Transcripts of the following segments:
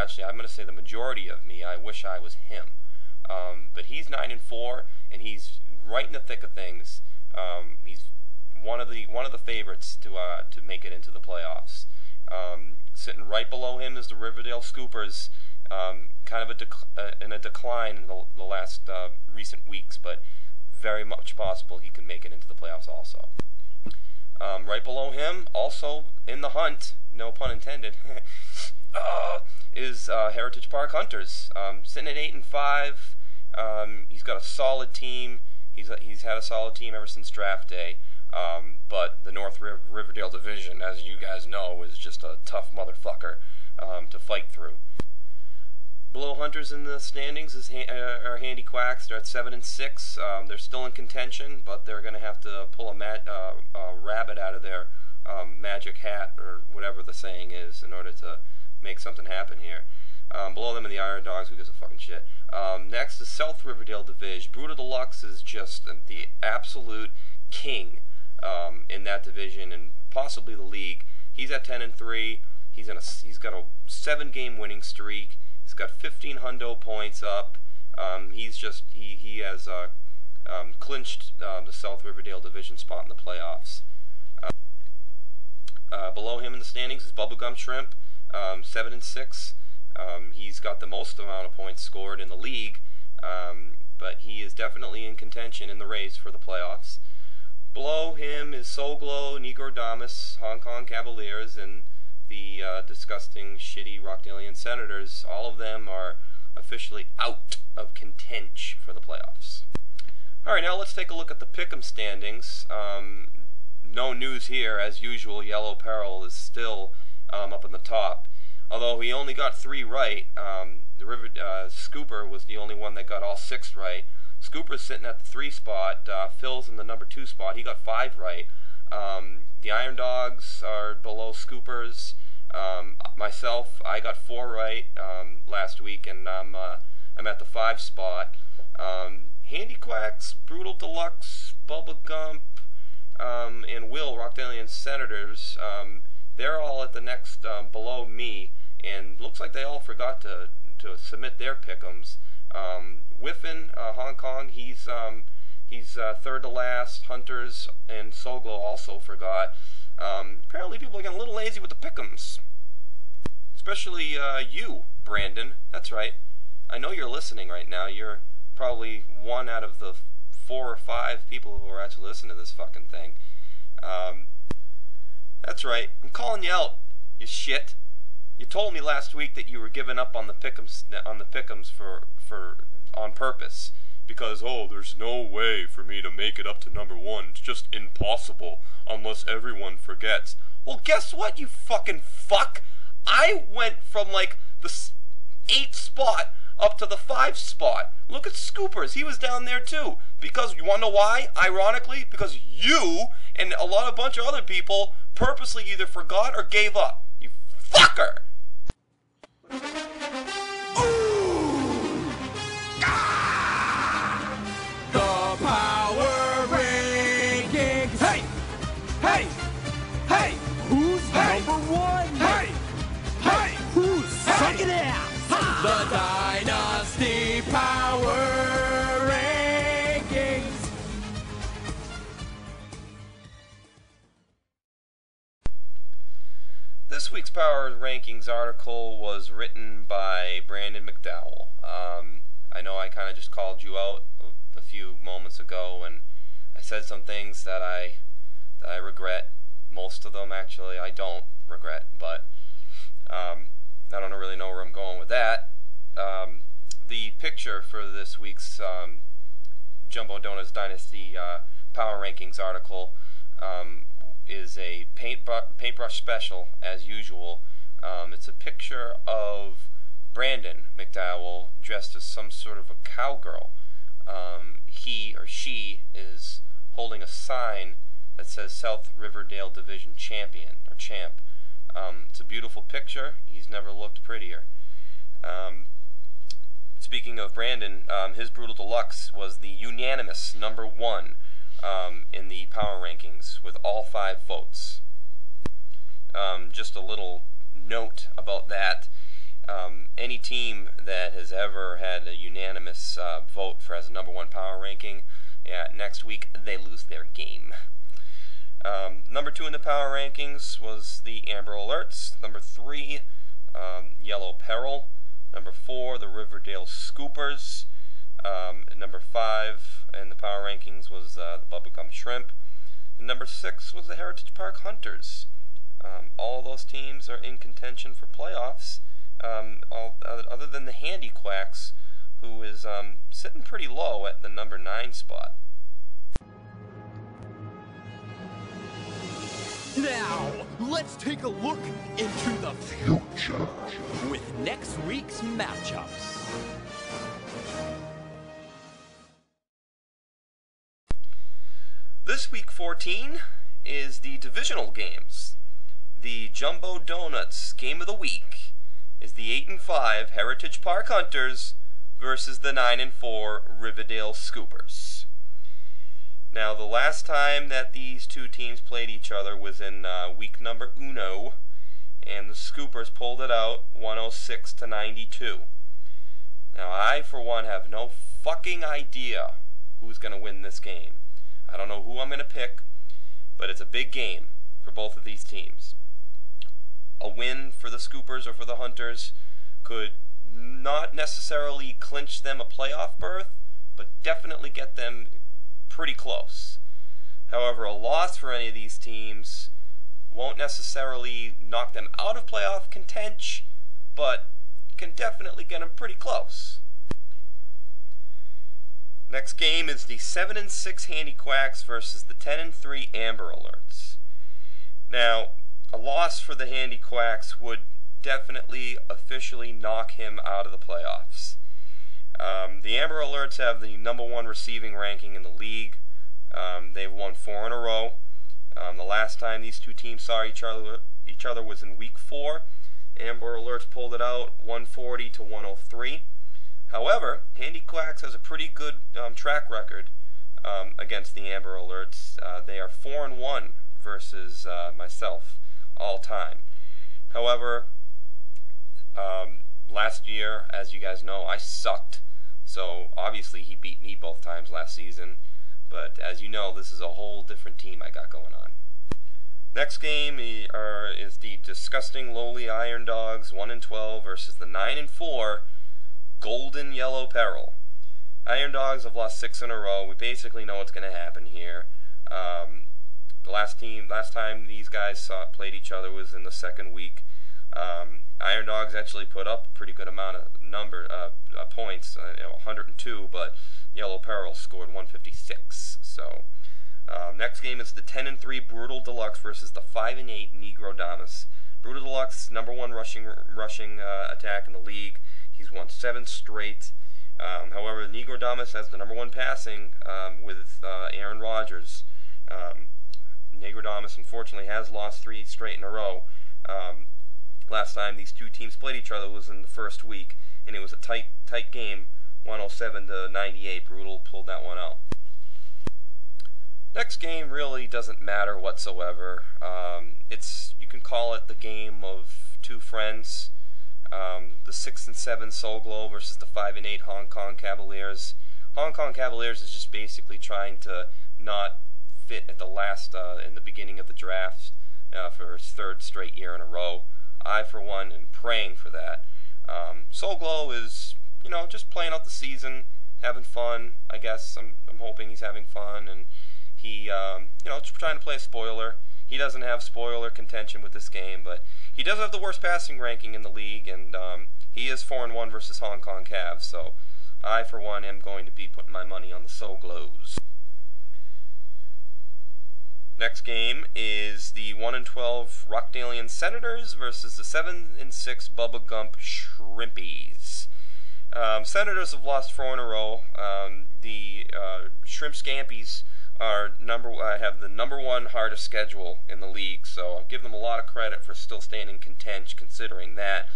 actually, I'm going to say the majority of me, I wish I was him. But he's 9-4, and he's right in the thick of things. He's one of the favorites to make it into the playoffs. Sitting right below him is the Riverdale Scoopers, kind of in a decline in the last recent weeks, but very much possible he can make it into the playoffs also. Right below him, also in the hunt, no pun intended, is Heritage Park Hunters, sitting at 8-5. He's got a solid team. He's had a solid team ever since draft day. But the North Riverdale division, as you guys know, is just a tough motherfucker to fight through. Below Hunters in the standings is are Handy Quacks. They're at 7-6. They're still in contention, but they're going to have to pull a rabbit out of their magic hat, or whatever the saying is, in order to make something happen here. Below them are the Iron Dogs, who gives a fucking shit. Next is South Riverdale Division. Brutal Deluxe is just the absolute king in that division, and possibly the league. He's at 10-3. He's got a 7-game winning streak. He's got 15 hundo points up. He has clinched the South Riverdale Division spot in the playoffs. Below him in the standings is Bubblegum Shrimp, 7-6. He's got the most amount of points scored in the league, but he is definitely in contention in the race for the playoffs. Below him is Soglo, Negrodamus, Hong Kong Cavaliers, and the disgusting, shitty Rockdalian Senators. All of them are officially out of contention for the playoffs. Alright, now let's take a look at the Pick'em standings. No news here. As usual, Yellow Peril is still up in the top. Although he only got 3 right. The Scooper was the only one that got all 6 right. Scooper's sitting at the 3 spot. Phil's in the number 2 spot. He got 5 right. The Iron Dogs are below Scoopers. Myself, I got 4 right last week, and I'm at the 5 spot. Handy Quacks, Brutal Deluxe, Bubba Gump, and Will, Rockdalian Senators, they're all at the next below me, and looks like they all forgot to submit their pick'ems. Whiffin, Hong Kong, he's third to last. Hunters and Soglo also forgot. Apparently people are getting a little lazy with the pick'ems. Especially you, Brandon. That's right. I know you're listening right now. You're probably one out of the 4 or 5 people who are actually listening to this fucking thing. That's right. I'm calling you out, you shit. You told me last week that you were giving up on the pick'ems on purpose, because there's no way for me to make it up to number 1. It's just impossible unless everyone forgets. Well, guess what, you fucking fuck? I went from like the 8th spot up to the 5th spot. Look at Scoopers. He was down there too. Because, you want to know why? Ironically, because you and a bunch of other people purposely either forgot or gave up. You fucker! The Power Rankings. Hey! Hey! Hey! Who's number 1? Hey! Hey! Who's sucking ass? The Dynasty Power Rankings. This week's Power Rankings article was written by Brandon McDowell. I know I kind of just called you out a few moments ago, and I said some things that I regret. Most of them, actually, I don't regret, but I don't really know where I'm going with that. The picture for this week's Jumbo Donuts Dynasty Power Rankings article is a paintbrush special, as usual. It's a picture of Brandon McDowell dressed as some sort of a cowgirl. He or she is holding a sign that says South Riverdale Division Champion, or Champ. It's a beautiful picture. He's never looked prettier. Speaking of Brandon, his Brutal Deluxe was the unanimous number 1 in the Power Rankings with all 5 votes. Just a little note about that. Any team that has ever had a unanimous vote for as a number one power ranking, next week they lose their game. Number 2 in the power rankings was the Amber Alerts. Number 3, Yellow Peril. Number 4, the Riverdale Scoopers. Number 5 in the power rankings was the Bubblegum Shrimp. And number 6 was the Heritage Park Hunters. All of those teams are in contention for playoffs, other than the Handy Quacks, who is sitting pretty low at the number 9 spot. Now, let's take a look into the future with next week's matchups. This week 14 is the divisional games. The Jumbo Donuts game of the week is the 8-5 Heritage Park Hunters versus the 9-4 Riverdale Scoopers. Now, the last time that these two teams played each other was in week number uno, and the Scoopers pulled it out 106-92. Now, I, for one, have no fucking idea who's going to win this game. I don't know who I'm going to pick, but it's a big game for both of these teams. A win for the Scoopers or for the Hunters could not necessarily clinch them a playoff berth, but definitely get them pretty close. However, a loss for any of these teams won't necessarily knock them out of playoff contention, but can definitely get them pretty close. Next game is the 7-6 Handy Quacks versus the 10-3 Amber Alerts. Now, a loss for the Handy Quacks would definitely officially knock him out of the playoffs. The Amber Alerts have the number 1 receiving ranking in the league. They've won 4 in a row. The last time these two teams saw each other was in week 4. Amber Alerts pulled it out 140-103. However, Handy Quacks has a pretty good track record against the Amber Alerts. They are 4-1 versus myself all time. However, last year, as you guys know, I sucked. So obviously he beat me both times last season. But as you know, this is a whole different team I got going on. Next game is the disgusting lowly Iron Dogs 1-12 versus the 9-4 Golden Yellow Peril. Iron Dogs have lost 6 in a row. We basically know what's going to happen here. The last time these guys played each other was in the second week. Iron Dogs actually put up a pretty good amount of points, 102, but Yellow Peril scored 156. So next game is the 10-3 Brutal Deluxe versus the 5-8 Negro Damas. Brutal Deluxe, number 1 rushing attack in the league. He's won 7 straight. However, Negro Damas has the number 1 passing with Aaron Rodgers. Negro Damas unfortunately has lost 3 straight in a row. Last time these two teams played each other was in the first week, and it was a tight game, 107-98. Brutal pulled that one out. Next game really doesn't matter whatsoever. You can call it the game of two friends. The 6-7 Soul Glow versus the 5-8 Hong Kong Cavaliers. Hong Kong Cavaliers is just basically trying to not fit at the last in the beginning of the draft for his 3rd straight year in a row. I, for one, am praying for that. Soul Glow is, just playing out the season, having fun. I guess I'm hoping he's having fun, and he, just trying to play a spoiler. He doesn't have spoiler contention with this game, but he does have the worst passing ranking in the league, and he is 4-1 versus Hong Kong Cavs. So I, for one, am going to be putting my money on the Soul Glows. Next game is the 1-12 Rockdalian Senators versus the 7-6 Bubba Gump Shrimpies. Senators have lost 4 in a row. The Shrimp Scampies have the number 1 hardest schedule in the league, so I'll give them a lot of credit for still staying in contention considering that.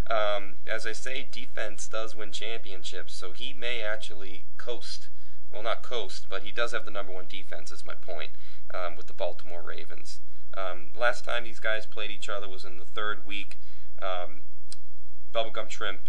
As I say, defense does win championships, so he may actually coast. Well, not coast, but he does have the number 1 defense, is my point, with the Baltimore Ravens. Last time these guys played each other was in the 3rd week. Bubblegum Shrimp